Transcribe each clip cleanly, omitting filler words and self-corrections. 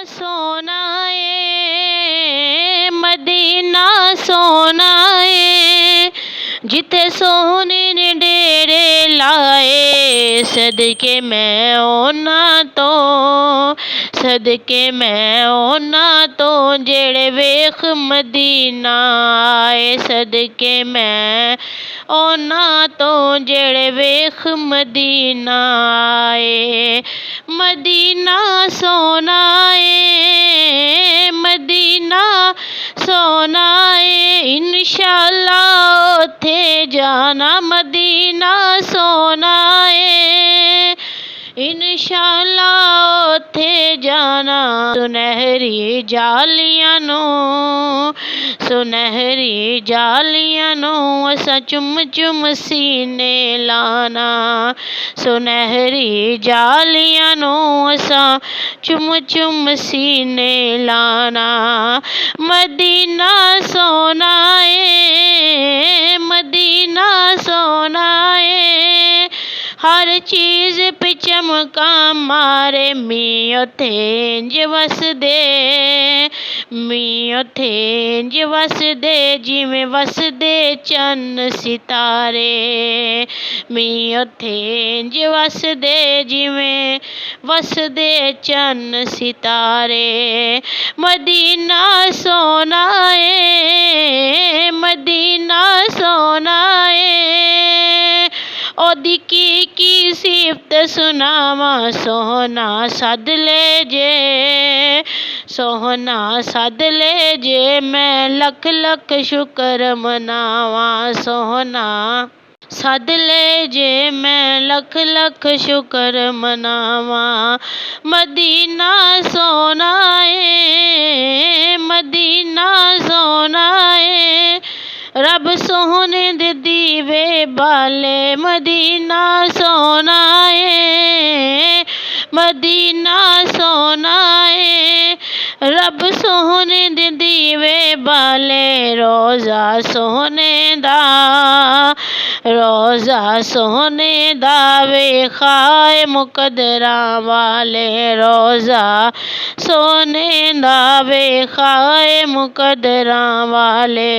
सोना ए मदीना सोना ए जिथे सोने ने डेरे लाए सदके मैं उन्हां तो सदके मैं उन्हां तो जेड़े वेख मदीना आए सदके मैं उन्हां तो जेड़े वेख मदीना आए मदीना सोना ए मदीना सोना ए इंशाअल्लाह उथे जाना मदीना सोना ए इंशाअल्लाह उथे जाना सुनहरी जालियां नूं असां चुम चुम सीने लाना सुनहरी जालियां नूं असां चुम चुम सीने लाना मदीना सोना ए मदीना सोना ए हर चीज़ पे चमका मारे मी उथे इंज वसदे मी उथे इंज वसदे जिवें वसदे चन्न सितारे मी उथे इंज वसदे जिवें वसदे चन्न सितारे मदीना सोना ए मदीना सोना ए ओदी की सिफत सुनावां सोहना सद ले जे सोहना सद ले जे मैं लख लख शुक्र मनावां सोहना सद ले जे मैं लख लख शुक्र मनावां मदीना सोना ए मदीना सोना ए रब सोहने दे दीवे बाले मदीना सोना ए मदीना सोना ए रब सोहने दे दीवे बाले रोज़ा सोहने दा वेखाए मुकदरां वाले रोज़ा सोने दा वेखाए मुकदरां वाले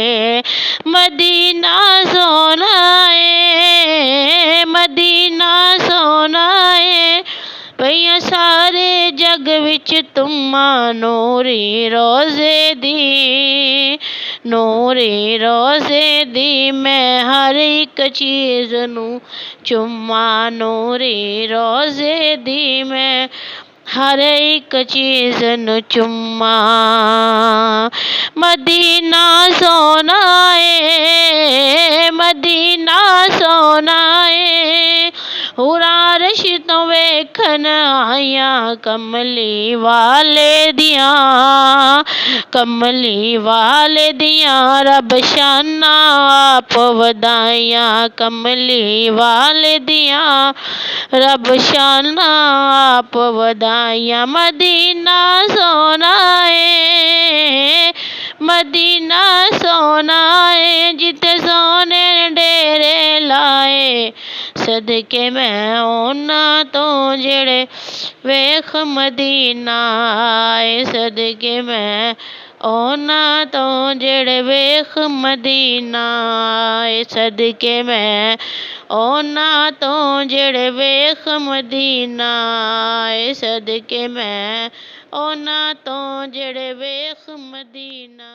मदीना सोना ए मदीना सोना ए पईयां सारे जग विच तुम्मां नूरी रोज़े दी मैं हर एक चीज़ नूं चुम्मां नूरी रोज़े दी मैं हर एक चीज़ नूं चुम्मां मदीना सोना ए मदीना सोना ए हुरां अरश तो वेखन आइयां कमली वाले दियां रब शाना आप वधाइयां कमली वाले दियां रब शाना आप वधाइयां मदीना सोना ए मदीना सोना ए जिथे सोने डेरे लाए सदके मैं उन्हां तो जेड़े वेख मदीना आए सदके मैं उन्हां तो जेड़े वेख मदीना आए सदके मैं उन्हां तो जेड़े वेख मदीना आए सदके मैं उन्हां तो जेड़े वेख मदीना।